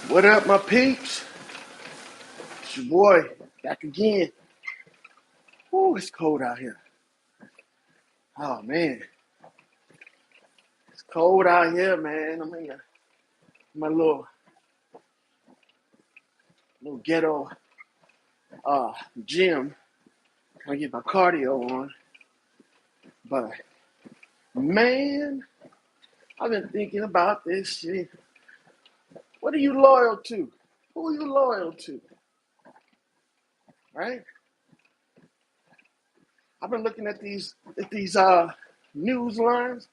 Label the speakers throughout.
Speaker 1: What up, my peeps? It's your boy back again. Oh, it's cold out here. Oh man, it's cold out here, man. I'm in my little ghetto gym, trying to get my cardio on. But man, I've been thinking about this shit. What are you loyal to? Who are you loyal to? Right? I've been looking at these news lines.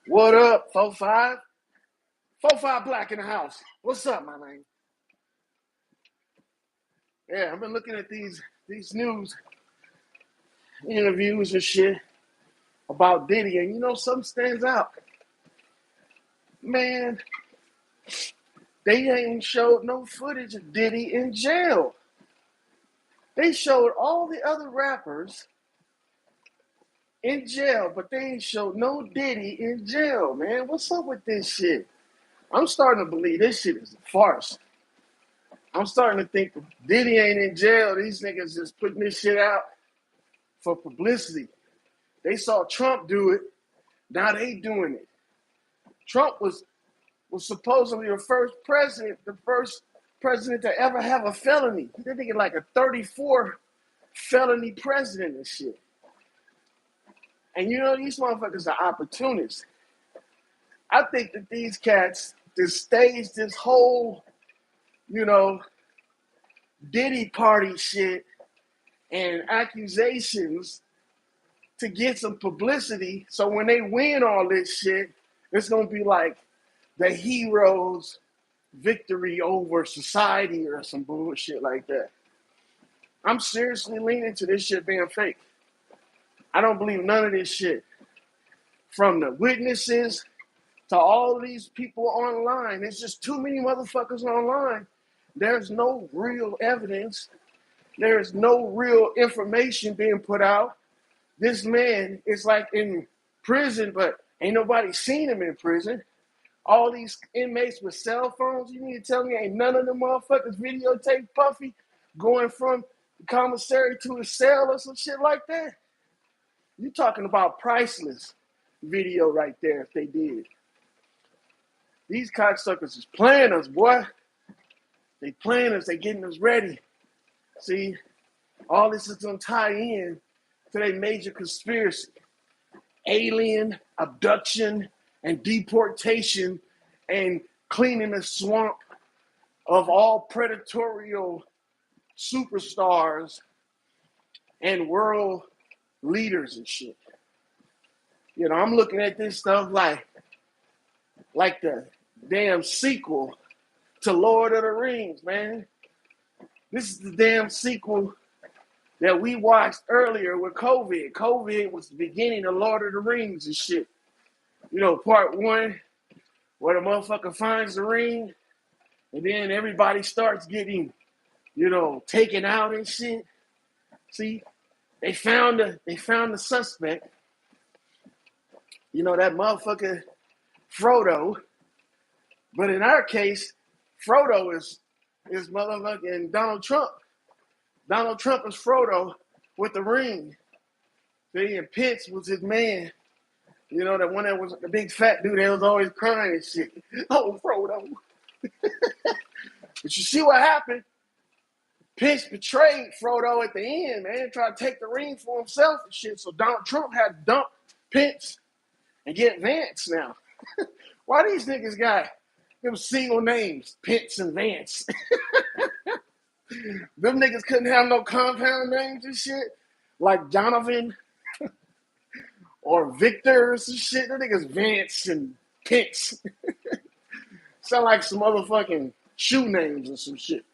Speaker 1: What up, 4-5? 4-5 Black in the house. What's up, my man? Yeah, I've been looking at these news interviews and shit about Diddy, and something stands out. Man, they ain't showed no footage of Diddy in jail. They showed all the other rappers in jail, but they ain't showed no Diddy in jail, man. What's up with this shit? I'm starting to believe this shit is a farce. I'm starting to think if Diddy ain't in jail, these niggas just putting this shit out for publicity. They saw Trump do it, now they doing it. Trump was supposedly the first president to ever have a felony. They're thinking like a 34 felony president and shit. And these motherfuckers are opportunists. I think that these cats just staged this whole, Diddy party shit and accusations to get some publicity. So when they win all this shit, it's gonna be like the heroes' victory over society or some bullshit like that. I'm seriously leaning to this shit being fake. I don't believe none of this shit. From the witnesses to all of these people online. There's just too many motherfuckers online. There's no real evidence. There's no real information being put out. This man is like in prison, but ain't nobody seen him in prison. All these inmates with cell phones, you need to tell me ain't none of them motherfuckers videotape Puffy going from the commissary to his cell or some shit like that? You talking about priceless video right there if they did. These cocksuckers is playing us, boy. They playing us, they getting us ready. See, all this is gonna tie in to their major conspiracy. Alien abduction and deportation and cleaning the swamp of all predatorial superstars and world leaders and shit. I'm looking at this stuff like the damn sequel to Lord of the Rings, man. This is the damn sequel that we watched earlier with COVID. COVID was the beginning of Lord of the Rings and shit. Part one, where the motherfucker finds the ring, and then everybody starts getting, taken out and shit. See, they found the suspect. That motherfucker Frodo. But in our case, Frodo is motherfucking Donald Trump. Donald Trump is Frodo with the ring. See, and Pitts was his man. That one that was the big fat dude that was always crying and shit. Oh, Frodo. But you see what happened? Pitts betrayed Frodo at the end, man. Tried to take the ring for himself and shit. So Donald Trump had to dump Pitts and get Vance now. Why these niggas got them single names, Pitts and Vance? Them niggas couldn't have no compound names and shit. Like Donovan or Victor or some shit. Them niggas Vance and Pitts. Sound like some motherfucking shoe names or some shit.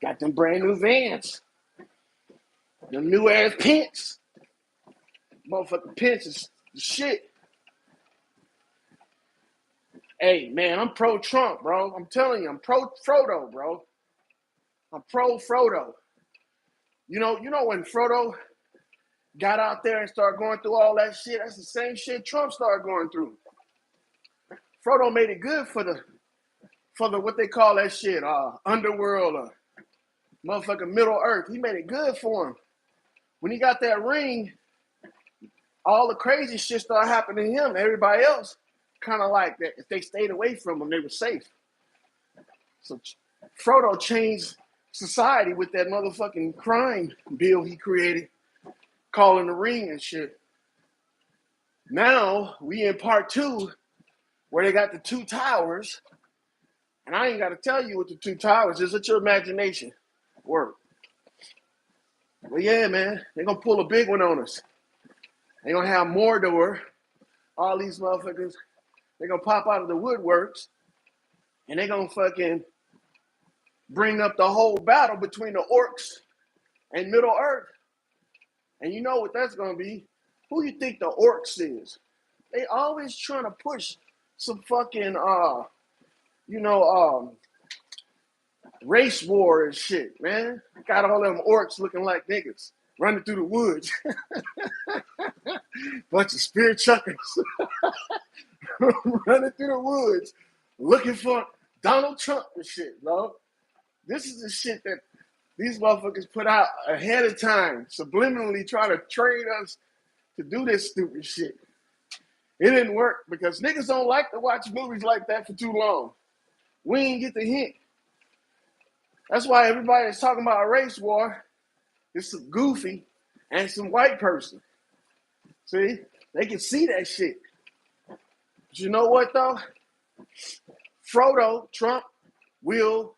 Speaker 1: Got them brand new Vans. Them new ass Pence. Motherfucking Pence is the shit. Hey, man, I'm pro Trump, bro. I'm telling you, I'm pro Frodo, bro. I'm pro Frodo. You know when Frodo got out there and started going through all that shit, that's the same shit Trump started going through. Frodo made it good for for the what they call that shit, underworld or motherfucking Middle Earth. He made it good for him. When he got that ring, all the crazy shit started happening to him. Everybody else kind of like that. If they stayed away from him, they were safe. So Frodo changed society with that motherfucking crime bill he created, calling the ring and shit. Now we in part 2, where they got the 2 towers, and I ain't got to tell you what the 2 towers is. It's your imagination. Work. Well, yeah, man, they're gonna pull a big one on us. They're gonna have Mordor. All these motherfuckers, they're gonna pop out of the woodworks, and they're gonna fucking bring up the whole battle between the orcs and Middle Earth. And you know what that's gonna be? Who you think the orcs is? They always trying to push some fucking race war and shit, man. Got all them orcs looking like niggas running through the woods. Bunch of spear chuckers running through the woods looking for Donald Trump and shit, bro. This is the shit that these motherfuckers put out ahead of time, subliminally try to train us to do this stupid shit. It didn't work because niggas don't like to watch movies like that for too long. We ain't get the hint. That's why everybody that's talking about a race war is some goofy and some white person. See? They can see that shit. But you know what, though? Frodo, Trump, will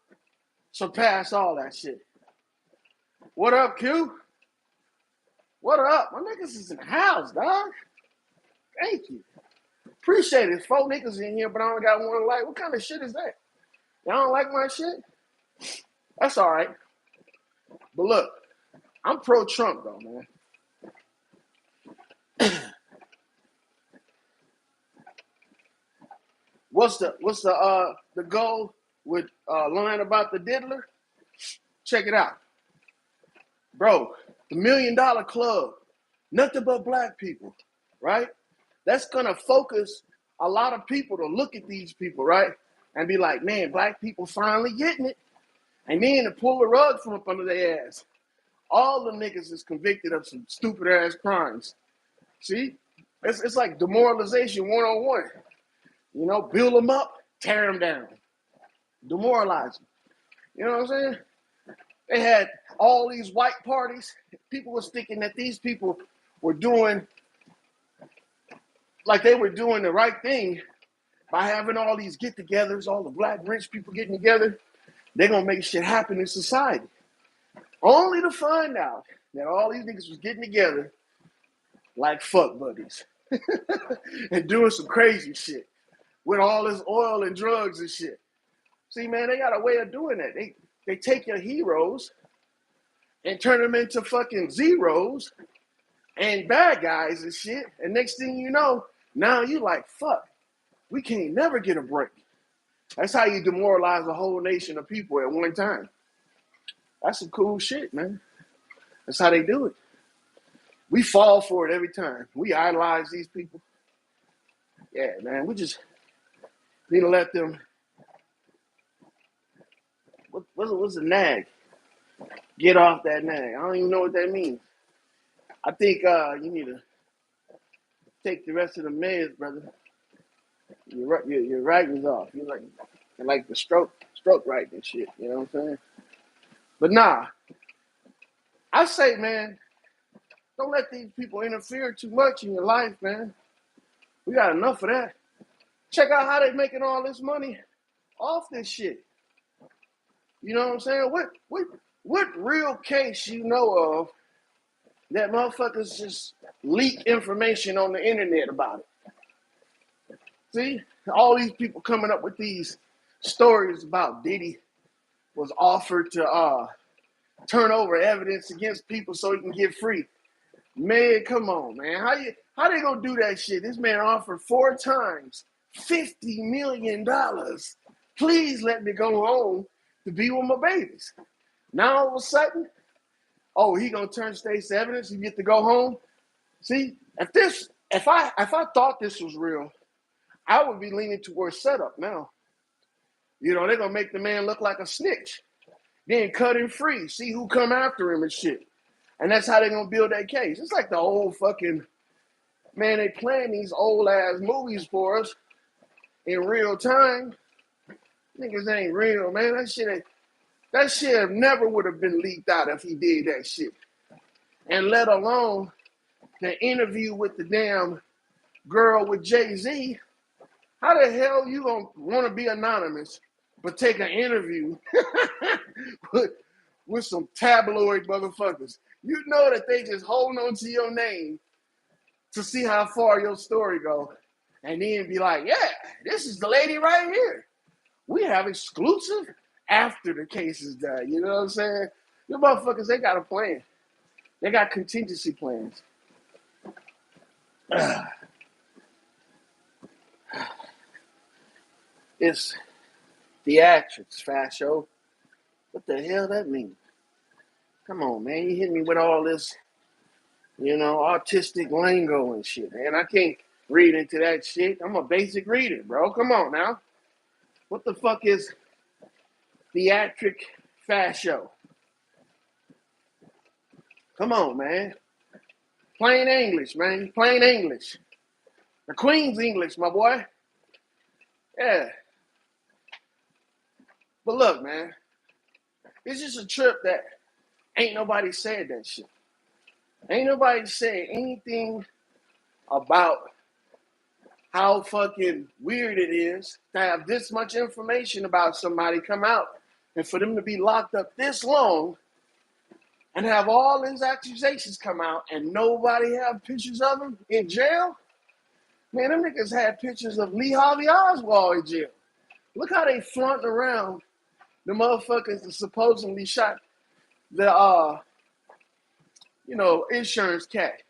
Speaker 1: surpass all that shit. What up, Q? What up? My niggas is in the house, dog. Thank you. Appreciate it. 4 niggas in here, but I only got 1 like. What kind of shit is that? Y'all don't like my shit? That's all right. But look, I'm pro-Trump, though, man. What's the goal with lying about the diddler? Check it out. Bro, the $1 Million Club, nothing but black people, right? That's gonna focus a lot of people to look at these people, right? And be like, man, black people finally getting it. And then to pull the rug from up under their ass. All the niggas is convicted of some stupid ass crimes. See? It's like demoralization 101. You know, build them up, tear them down. Demoralize them. You know what I'm saying? They had all these white parties. People was thinking that these people were doing, like they were doing the right thing by having all these get-togethers, all the black rich people getting together. They're going to make shit happen in society. Only to find out that all these niggas was getting together like fuck buddies and doing some crazy shit with all this oil and drugs and shit. See, man, they got a way of doing that. They take your heroes and turn them into fucking zeros and bad guys and shit. And next thing you know, now you like, fuck, we can't never get a break. That's how you demoralize a whole nation of people at one time. That's some cool shit, man. That's how they do it. We fall for it every time. We idolize these people. Yeah, man, we just need to let them. What's a nag? Get off that nag. I don't even know what that means. I think you need to take the rest of the meds, brother. Your writing's off. You like the stroke writing and shit. You know what I'm saying? But nah, I say, man, don't let these people interfere too much in your life, man. We got enough of that. Check out how they making all this money off this shit. You know what I'm saying? What real case you know of that motherfuckers just leak information on the internet about it? See? All these people coming up with these stories about Diddy was offered to turn over evidence against people so he can get free. Man, come on, man. How they gonna do that shit? This man offered 4 times $50 million. Please let me go home to be with my babies. Now all of a sudden, oh, he gonna turn state's evidence. You get to go home. See, if I thought this was real, I would be leaning towards setup now. You know, they're gonna make the man look like a snitch. Then cut him free. See who come after him and shit. And that's how they're gonna build that case. It's like the old fucking man, they playing these old ass movies for us in real time. Niggas ain't real, man. That shit never would have been leaked out if he did that shit. And let alone the interview with the damn girl with Jay-Z. How the hell you gonna want to be anonymous but take an interview with some tabloid motherfuckers? You know that they just holding on to your name to see how far your story go, and then be like, yeah, this is the lady right here. We have exclusive after the case is done. You know what I'm saying? The motherfuckers, they got a plan. They got contingency plans. It's theatrics, fascio. What the hell that mean? Come on, man. You hit me with all this, artistic lingo and shit, man. I can't read into that shit. I'm a basic reader, bro. Come on now. What the fuck is theatric fascio? Come on, man. Plain English, man. Plain English. The Queen's English, my boy. Yeah. But look, man. It's just a trip that ain't nobody said that shit. Ain't nobody said anything about how fucking weird it is to have this much information about somebody come out and for them to be locked up this long and have all these accusations come out and nobody have pictures of them in jail. Man, them niggas had pictures of Lee Harvey Oswald in jail. Look how they flaunting around the motherfuckers that supposedly shot the insurance cat.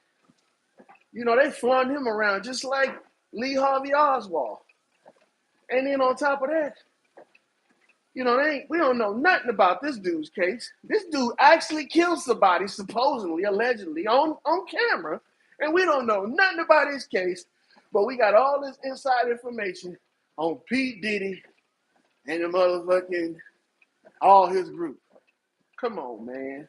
Speaker 1: They flaunt him around just like Lee Harvey Oswald. And then on top of that, we don't know nothing about this dude's case. This dude actually killed somebody, supposedly, allegedly, on camera. And we don't know nothing about his case. But we got all this inside information on P. Diddy and the motherfucking, all his group. Come on, man.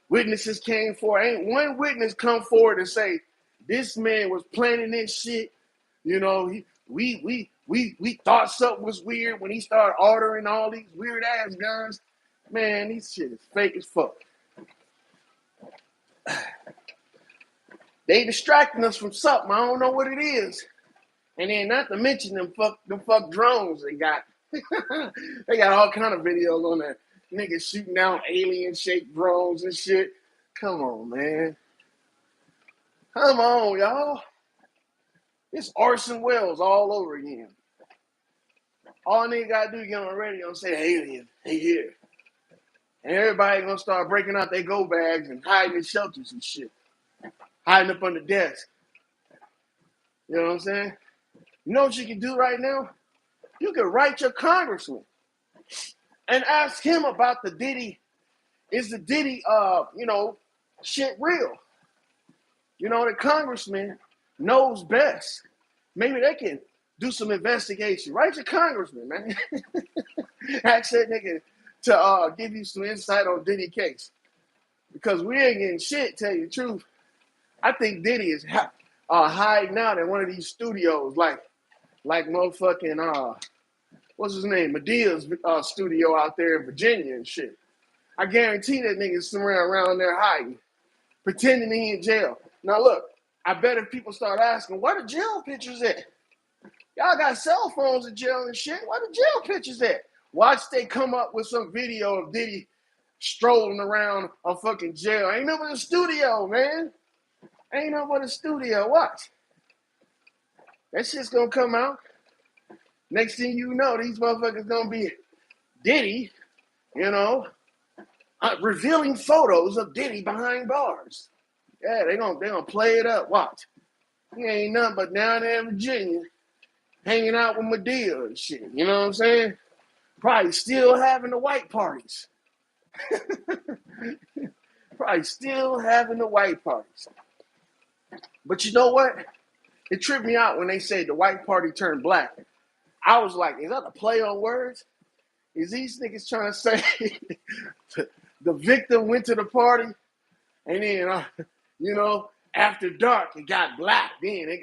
Speaker 1: Witnesses came forward. Ain't one witness come forward and say, this man was planning this shit. We thought something was weird when he started ordering all these weird ass guns. Man, these shit is fake as fuck. They distracting us from something. I don't know what it is. And then not to mention them fuck drones they got. They got all kind of videos on that. Niggas shooting down alien-shaped drones and shit. Come on, man. Come on, y'all. It's Orson Welles all over again. All nigga gotta do is get on the radio and say, alien, they here. And everybody gonna start breaking out their go bags and hiding in shelters and shit. Hiding up on the desk. You know what I'm saying? You know what you can do right now? You can write your congressman and ask him about the Diddy. Is the Diddy, shit real? The congressman knows best. Maybe they can do some investigation. Write your congressman, man. Ask that nigga to give you some insight on Diddy case. Because we ain't getting shit, tell you the truth. I think Diddy is hiding out in one of these studios like motherfucking, what's his name? Medea's studio out there in Virginia and shit. I guarantee that nigga's somewhere around there hiding, pretending he in jail. Now look, I bet if people start asking, where the jail pictures at? Y'all got cell phones in jail and shit. Where the jail pictures at? Watch they come up with some video of Diddy strolling around a fucking jail. Ain't no but a studio, man. Ain't no but a studio. Watch. That shit's gonna come out. Next thing you know, these motherfuckers gonna be Diddy, revealing photos of Diddy behind bars. Yeah, they gonna play it up. Watch. He ain't nothing but down there in Virginia, hanging out with Medea and shit. You know what I'm saying? Probably still having the white parties. Probably still having the white parties. But you know what? It tripped me out when they said the white party turned black. I was like, is that a play on words? is these niggas trying to say the victim went to the party and then, you know, after dark it got black. Then it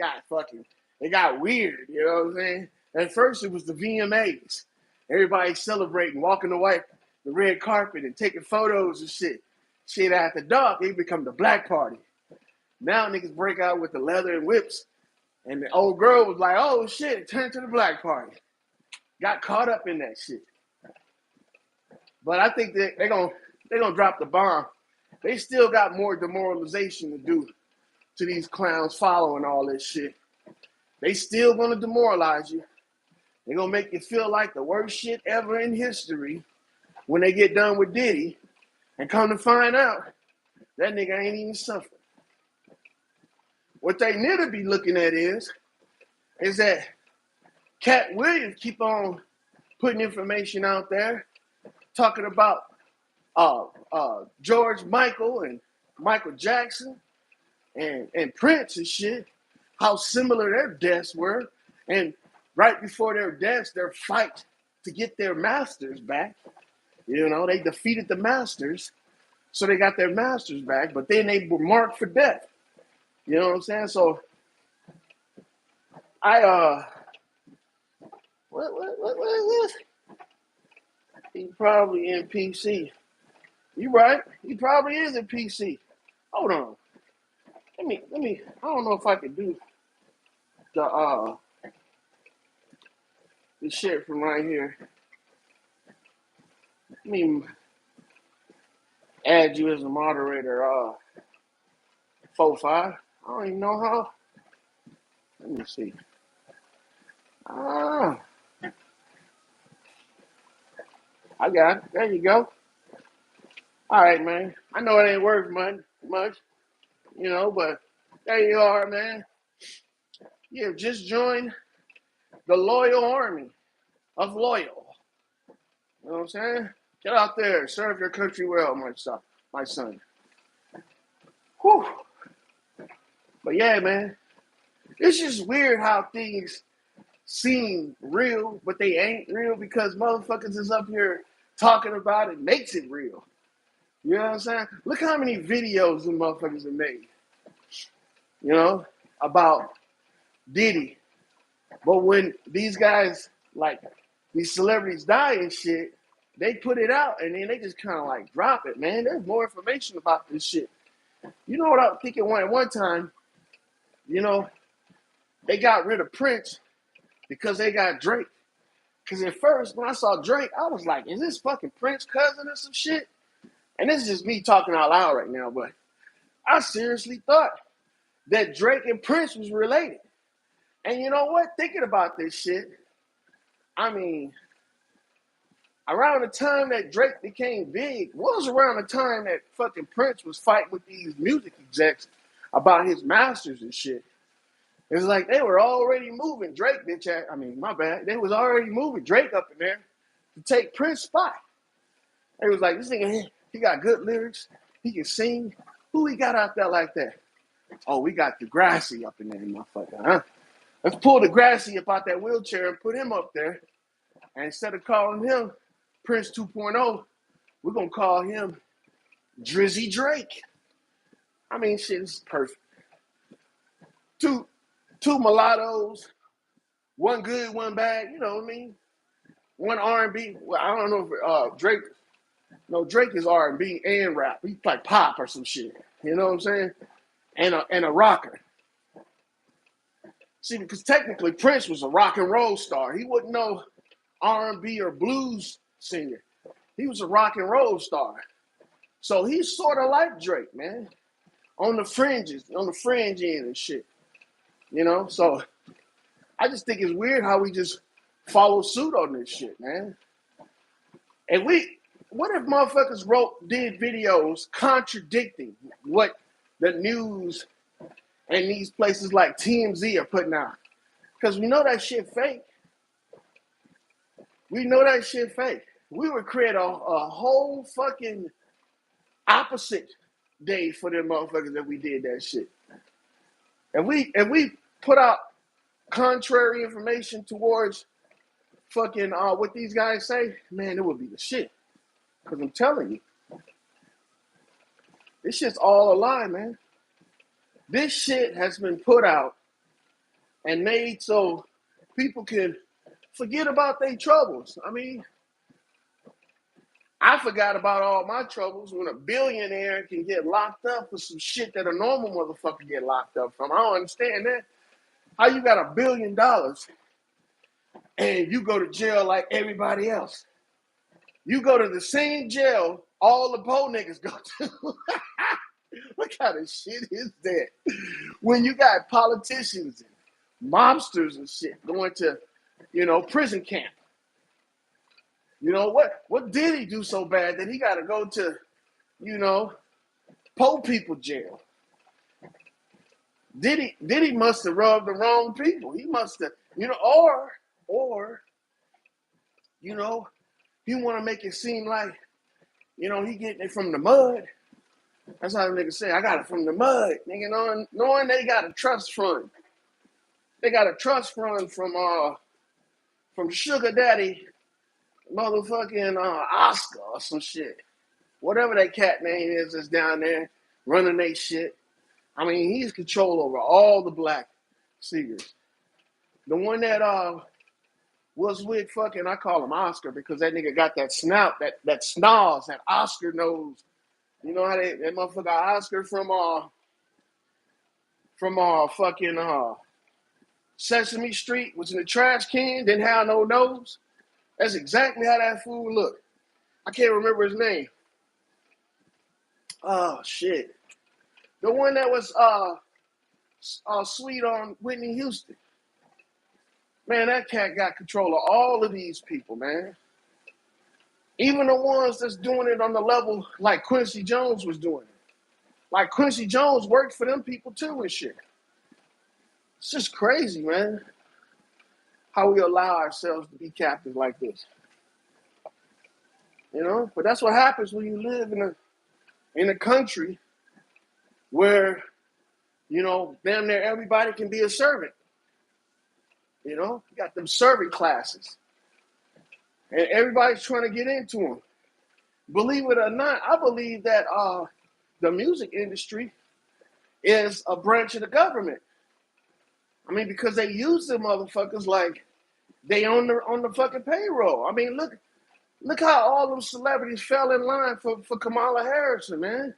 Speaker 1: got weird. You know what I'm saying? At first it was the VMAs, everybody celebrating, walking the red carpet and taking photos and shit. Shit after dark, it become the black party. Now niggas break out with the leather and whips, and the old girl was like, "Oh shit!" It turned to the black party. Got caught up in that shit. But I think that they're gonna drop the bomb. They still got more demoralization to do to these clowns following all this shit. They still gonna demoralize you. They're gonna make you feel like the worst shit ever in history when they get done with Diddy, and come to find out that nigga ain't even suffered. What they need to be looking at is that Cat Williams keep on putting information out there, talking about George Michael and Michael Jackson and Prince and shit, how similar their deaths were. And right before their deaths, their fight to get their masters back. You know, they defeated the masters, so they got their masters back, but then they were marked for death. You know what I'm saying? So I what is this? He probably in PC. You right. He probably is in PC. Hold on. Let me I don't know if I can do the shit from right here. Let me add you as a moderator, 4-5. I don't even know how. Let me see. Ah, I got it. There you go. All right, man. I know it ain't worth much, you know, but there you are, man. You have just joined the loyal army of loyal. You know what I'm saying? Get out there, serve your country well, my son. Whew. But yeah, man, it's just weird how things seem real, but they ain't real because motherfuckers is up here talking about it makes it real. You know what I'm saying? Look how many videos the motherfuckers have made, you know, about Diddy. But when these guys, like these celebrities die and shit, they put it out and then they just kind of like drop it, man. There's more information about this shit. You know what I'm thinking? At one time, you know, they got rid of Prince because they got Drake. Because at first, when I saw Drake, I was like, is this fucking Prince cousin or some shit? And this is just me talking out loud right now, but I seriously thought that Drake and Prince was related. And you know what? Thinking about this shit, I mean, around the time that Drake became big was around the time that fucking Prince was fighting with these music execs about his masters and shit. It's like they were already moving Drake, my bad. They was already moving Drake up in there to take Prince's spot. They was like, this nigga, he got good lyrics. He can sing. Who we got out there like that? Oh, we got Degrassi up in there, motherfucker, huh? Let's pull Degrassi up out that wheelchair and put him up there. And instead of calling him Prince 2.0, we're going to call him Drizzy Drake. I mean, shit, this is perfect. Two mulattoes, one good, one bad, you know what I mean? One R&B. Well, I don't know if Drake, no, Drake is R&B and rap. He's like pop or some shit. You know what I'm saying? And a rocker. See, because technically Prince was a rock and roll star. He wasn't no R&B or blues singer. He was a rock and roll star. So he's sort of like Drake, man. On the fringe end and shit. You know? So I just think it's weird how we just follow suit on this shit, man. And what if motherfuckers did videos contradicting what the news and these places like TMZ are putting out? Because we know that shit fake. We know that shit fake. We would create a whole fucking opposite day for them motherfuckers if we did that shit. And we put out contrary information towards fucking what these guys say, man, it would be the shit. Cause I'm telling you, this shit's all a lie, man. This shit has been put out and made so people can forget about their troubles. I mean, I forgot about all my troubles when a billionaire can get locked up for some shit that a normal motherfucker get locked up from. I don't understand that. How you got $1 billion and you go to jail like everybody else? You go to the same jail all the poor niggas go to. What kind of shit is that? When you got politicians and mobsters and shit going to, prison camp. You know what did he do so bad that he got to go to, poor people jail? Did he must have rubbed the wrong people? He must have, or he want to make it seem like, he getting it from the mud. That's how the nigga say, I got it from the mud. Nigga, knowing they got a trust fund. They got a trust fund from Sugar Daddy, motherfucking Oscar or some shit. Whatever that cat name is that's down there running they shit. I mean, he's control over all the black singers. The one that was with fucking, I call him Oscar because that nigga got that snout, that snarls, that Oscar nose. You know how that motherfucker Oscar from fucking Sesame Street was in the trash can, didn't have no nose. That's exactly how that fool looked. I can't remember his name. Oh shit. The one that was sweet on Whitney Houston. Man, that cat got control of all of these people, man. Even the ones that's doing it on the level like Quincy Jones was doing it. Like Quincy Jones worked for them people too and shit. It's just crazy, man, how we allow ourselves to be captive like this. But that's what happens when you live in a country where, damn near everybody can be a servant. You got them servant classes. And everybody's trying to get into them. Believe it or not, I believe that the music industry is a branch of the government. I mean, because they use them motherfuckers like they on the fucking payroll. I mean, look how all them celebrities fell in line for Kamala Harris, man.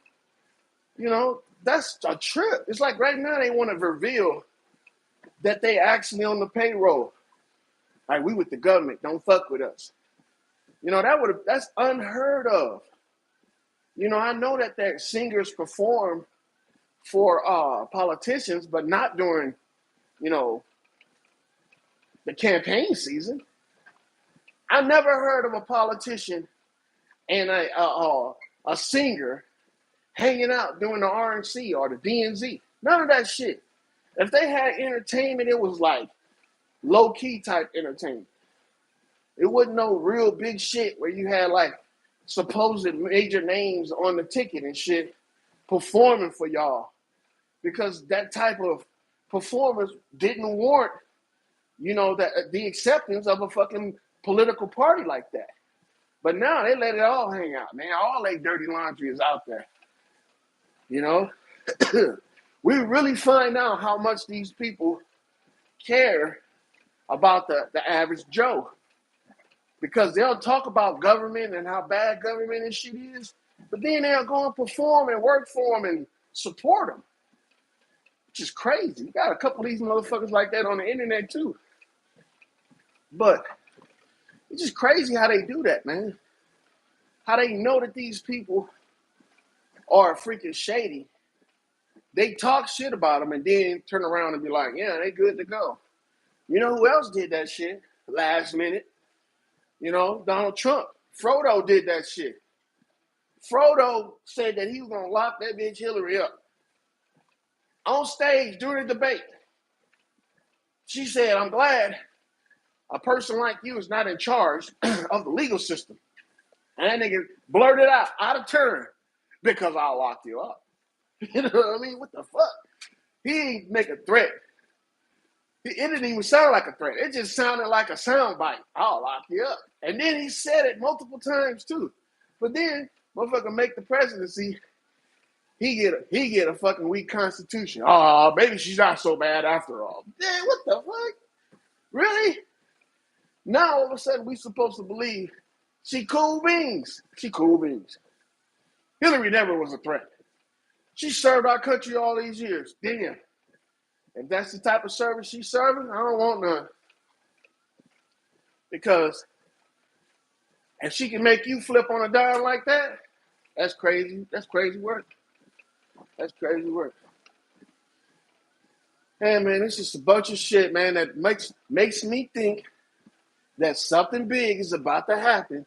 Speaker 1: That's a trip. It's like right now they want to reveal that they actually on the payroll. Like, we with the government, don't fuck with us. That's unheard of. I know that singers perform for politicians, but not during, the campaign season. I never heard of a politician and a singer hanging out during the RNC or the DNZ. None of that shit. If they had entertainment, it was like low-key type entertainment. It wasn't no real big shit where you had like supposed major names on the ticket and shit performing for y'all. Because that type of performance didn't warrant, the acceptance of a fucking political party like that. But now they let it all hang out, man. All that dirty laundry is out there. We really find out how much these people care about the average Joe. Because they'll talk about government and how bad government and shit is, but then they'll go and perform and work for them and support them. Which is crazy. You got a couple of these motherfuckers like that on the internet too. But it's just crazy how they do that, man. How they know that these people are freaking shady. They talk shit about them and then turn around and be like, yeah, they good to go. You know who else did that shit last minute? Donald Trump. Frodo did that shit. Frodo said that he was going to lock that bitch Hillary up. On stage during the debate. She said, I'm glad a person like you is not in charge of the legal system. And that nigga blurted out of turn, because I'll lock you up. You know what I mean? What the fuck? He ain't make a threat. It didn't even sound like a threat. It just sounded like a sound bite. I'll lock you up. And then he said it multiple times too. But then, motherfucker make the presidency. He get a fucking weak constitution. Oh, maybe she's not so bad after all. Damn, what the fuck? Really? Now all of a sudden we supposed to believe she cool beans. She cool beans. Hillary never was a threat. She served our country all these years. Damn. If that's the type of service she's serving, I don't want none. Because if she can make you flip on a dime like that, that's crazy. That's crazy work. That's crazy work. Hey man, it's just a bunch of shit, man, that makes me think that something big is about to happen.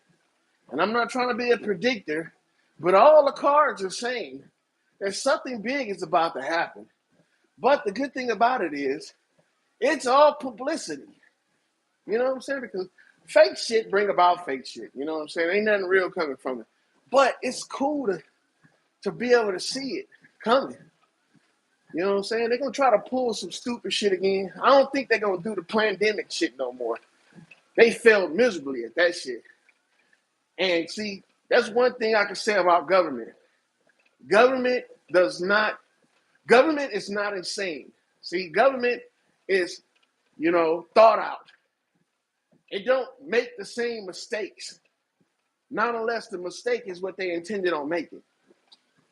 Speaker 1: And I'm not trying to be a predictor, but all the cards are saying that something big is about to happen. But the good thing about it is, it's all publicity. You know what I'm saying? Because fake shit bring about fake shit. You know what I'm saying? Ain't nothing real coming from it. But it's cool to be able to see it coming. You know what I'm saying? They're going to try to pull some stupid shit again. I don't think they're going to do the pandemic shit no more. They failed miserably at that shit. And see, that's one thing I can say about government. Government is not insane. See, government is, thought out. It don't make the same mistakes. Not unless the mistake is what they intended on making.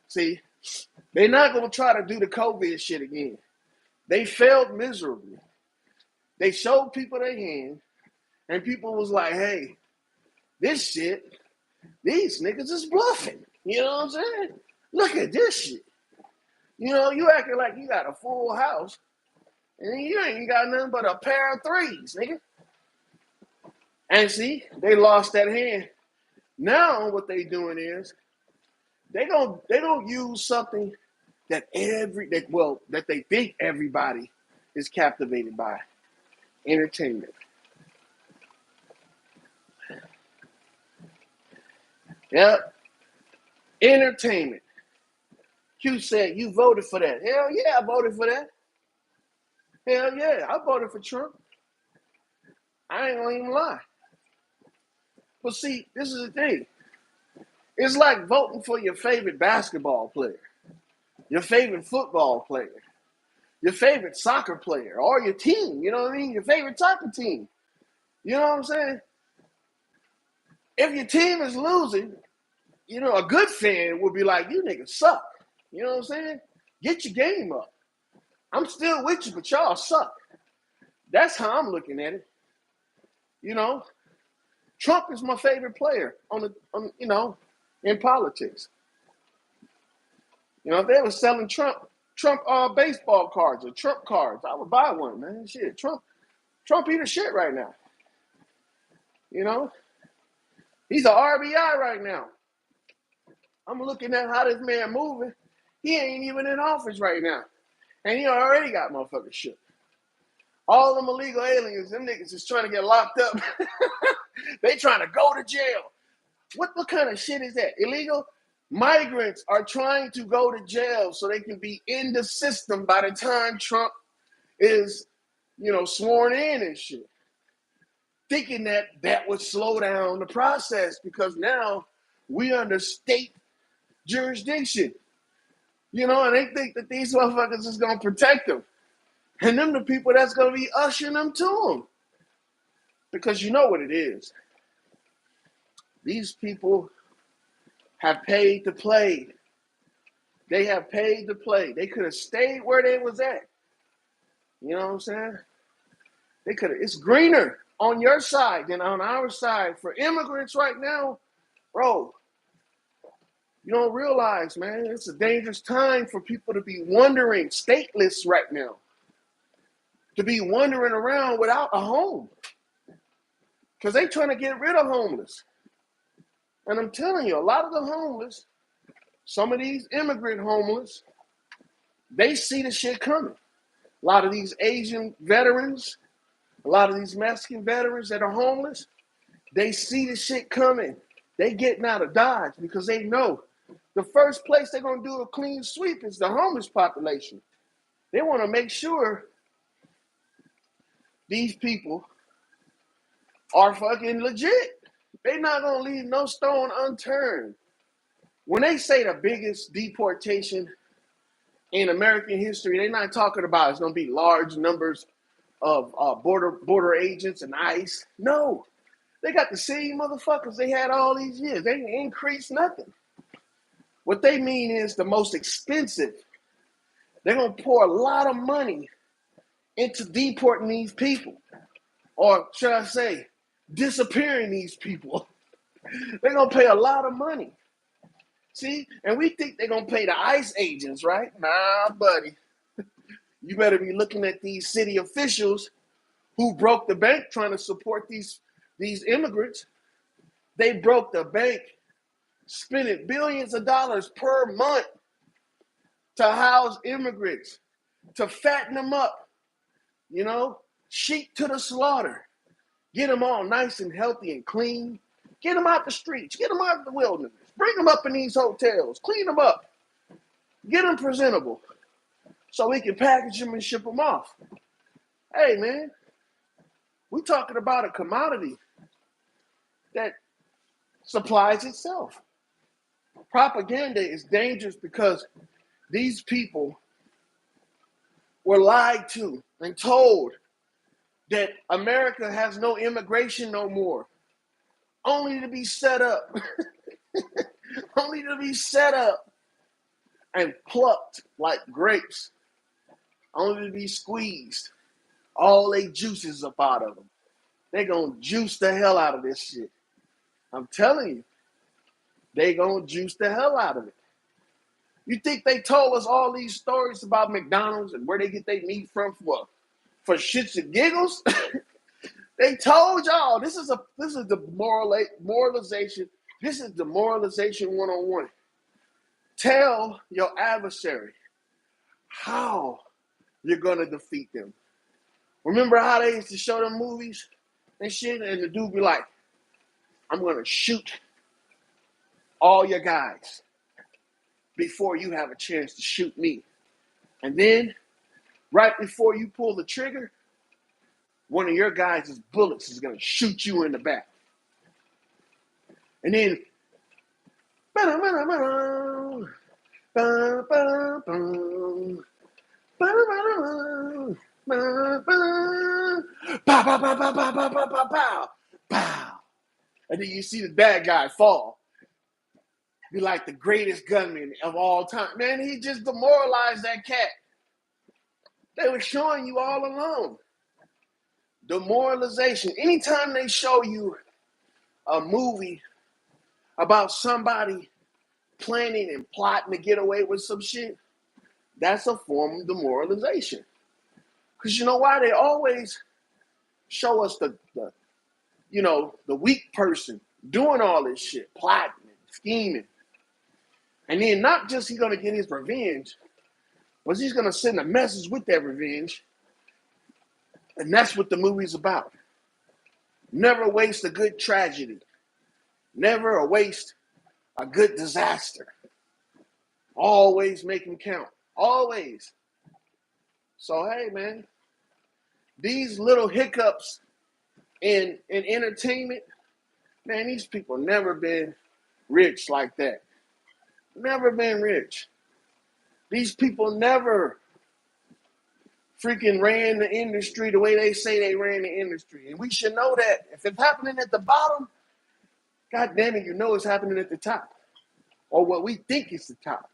Speaker 1: See, they're not going to try to do the COVID shit again. They failed miserably. They showed people their hand, and people was like, hey, this shit, these niggas is bluffing. You know what I'm saying? Look at this shit. You acting like you got a full house, and you ain't got nothing but a pair of threes, nigga. And see, they lost that hand. Now what they doing is they gonna use something that they think everybody is captivated by. Entertainment. Yep. Entertainment. Q said, you voted for that. Hell yeah, I voted for that. Hell yeah, I voted for Trump. I ain't gonna even lie. But see, this is the thing. It's like voting for your favorite basketball player, your favorite football player, your favorite soccer player, or your team, you know what I mean? Your favorite type of team. You know what I'm saying? If your team is losing, a good fan would be like, you niggas suck. You know what I'm saying? Get your game up. I'm still with you, but y'all suck. That's how I'm looking at it. Trump is my favorite player in politics. If they were selling Trump baseball cards or Trump cards, I would buy one, man. Shit, Trump eat a shit right now. He's an RBI right now. I'm looking at how this man moving. He ain't even in office right now. And he already got motherfuckers shit. All them illegal aliens, them niggas is trying to get locked up. They trying to go to jail. What kind of shit is that? Illegal migrants are trying to go to jail so they can be in the system by the time Trump is, sworn in and shit. Thinking that would slow down the process because now we under state jurisdiction. And they think that these motherfuckers is going to protect them. And them the people that's going to be ushering them to them. Because you know what it is. These people have paid to play. They have paid to play. They could have stayed where they was at. You know what I'm saying? They could have. It's greener on your side than on our side. For immigrants right now, bro, you don't realize, man, it's a dangerous time for people to be wandering stateless right now. To be wandering around without a home. Because they trying to get rid of homeless. And I'm telling you, a lot of the homeless, some of these immigrant homeless, they see the shit coming. A lot of these Asian veterans, a lot of these Mexican veterans that are homeless, they see the shit coming. They getting out of Dodge because they know the first place they're going to do a clean sweep is the homeless population. They want to make sure these people are fucking legit. They not gonna leave no stone unturned. When they say the biggest deportation in American history, they're not talking about it's gonna be large numbers of border agents and ICE. No, they got the same motherfuckers they had all these years. They ain't increased nothing. What they mean is the most expensive. They're gonna pour a lot of money into deporting these people, or should I say, disappearing these people. They're gonna pay a lot of money. See, and we think they're gonna pay the ICE agents, right? Nah, buddy. You better be looking at these city officials who broke the bank trying to support these immigrants. They broke the bank, spending billions of dollars per month to house immigrants, to fatten them up, sheep to the slaughter. Get them all nice and healthy and clean. Get them out the streets. Get them out of the wilderness. Bring them up in these hotels. Clean them up. Get them presentable so we can package them and ship them off. Hey, man, we talking about a commodity that supplies itself. Propaganda is dangerous because these people were lied to and told that America has no immigration no more, only to be set up, only to be set up and plucked like grapes, only to be squeezed. All they juices up out of them. They gonna juice the hell out of this shit. I'm telling you, they gonna juice the hell out of it. You think they told us all these stories about McDonald's and where they get their meat from for what? For shits and giggles? They told y'all this is the moralization. This is demoralization 101. Tell your adversary how you're gonna defeat them. Remember how they used to show them movies and shit, and the dude be like, I'm gonna shoot all your guys before you have a chance to shoot me. And then, right before you pull the trigger, one of your guys' bullets is gonna shoot you in the back. And then, and then you see the bad guy fall. Be like the greatest gunman of all time. Man, he just demoralized that cat. They were showing you all along. Demoralization. Anytime they show you a movie about somebody planning and plotting to get away with some shit, that's a form of demoralization. Because you know why? They always show us the weak person doing all this shit, plotting and scheming. And then not just he's going to get his revenge, but he's going to send a message with that revenge. And that's what the movie's about. Never waste a good tragedy. Never waste a good disaster. Always make them count. Always. So, hey, man, these little hiccups in entertainment, man, these people never been rich like that. Never been rich. These people never freaking ran the industry the way they say they ran the industry. And we should know that. If it's happening at the bottom, God damn it, you know it's happening at the top. Or what we think is the top.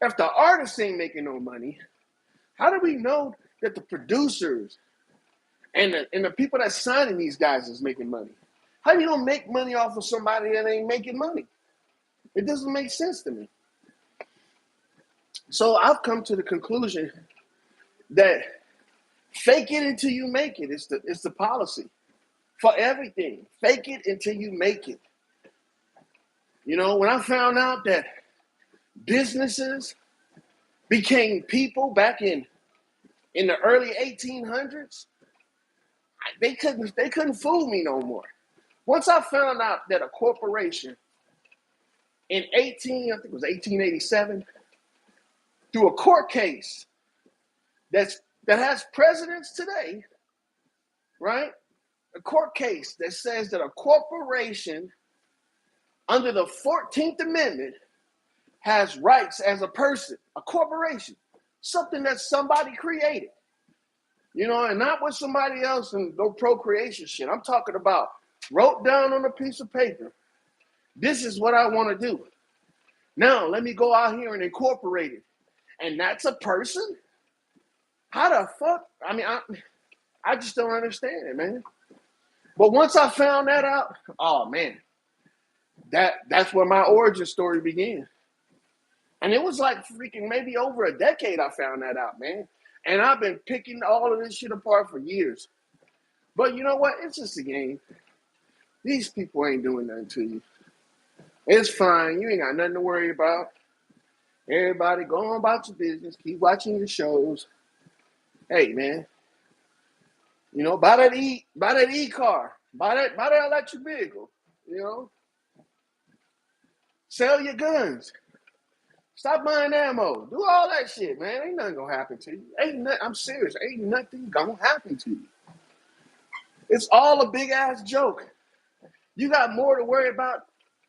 Speaker 1: If the artists ain't making no money, how do we know that the producers and the people that's signing these guys is making money? How do you don't make money off of somebody that ain't making money? It doesn't make sense to me. So I've come to the conclusion that fake it until you make it. It's the policy for everything. Fake it until you make it. You know, when I found out that businesses became people back in the early 1800s, they couldn't fool me no more. Once I found out that a corporation in I think it was 1887, through a court case that has presidents today, right? A court case that says that a corporation under the 14th Amendment has rights as a person, a corporation, something that somebody created, and not with somebody else and no procreation shit. I'm talking about wrote down on a piece of paper, this is what I want to do. Now, let me go out here and incorporate it. And that's a person? How the fuck? I mean, I just don't understand it, man. But once I found that out, oh man, that's where my origin story began. And it was like freaking maybe over a decade I found that out, man. And I've been picking all of this shit apart for years. But you know what? It's just a game. These people ain't doing nothing to you. It's fine. You ain't got nothing to worry about. Everybody go on about your business. Keep watching your shows. Hey, man. Buy that e-car. Buy that electric vehicle. Sell your guns. Stop buying ammo. Do all that shit, man. Ain't nothing gonna happen to you. I'm serious. Ain't nothing gonna happen to you. It's all a big ass joke. You got more to worry about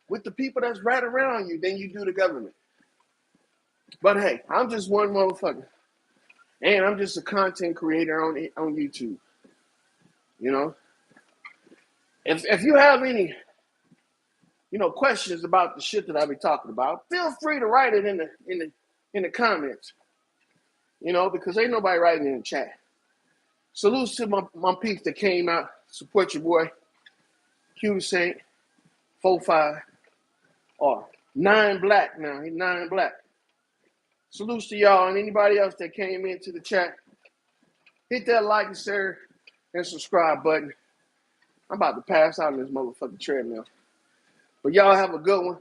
Speaker 1: with the people that's right around you than you do the government. But hey, I'm just one motherfucker. And I'm just a content creator on YouTube. If you have any questions about the shit that I be talking about, feel free to write it in the comments. Because ain't nobody writing in the chat. Salutes to my peeps that came out. Support your boy. Q Saint 45 or 9 Black now. He's 9 Black. Salutes to y'all and anybody else that came into the chat. Hit that like and share and subscribe button. I'm about to pass out on this motherfucking treadmill. But y'all have a good one.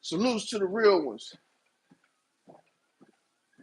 Speaker 1: Salutes to the real ones.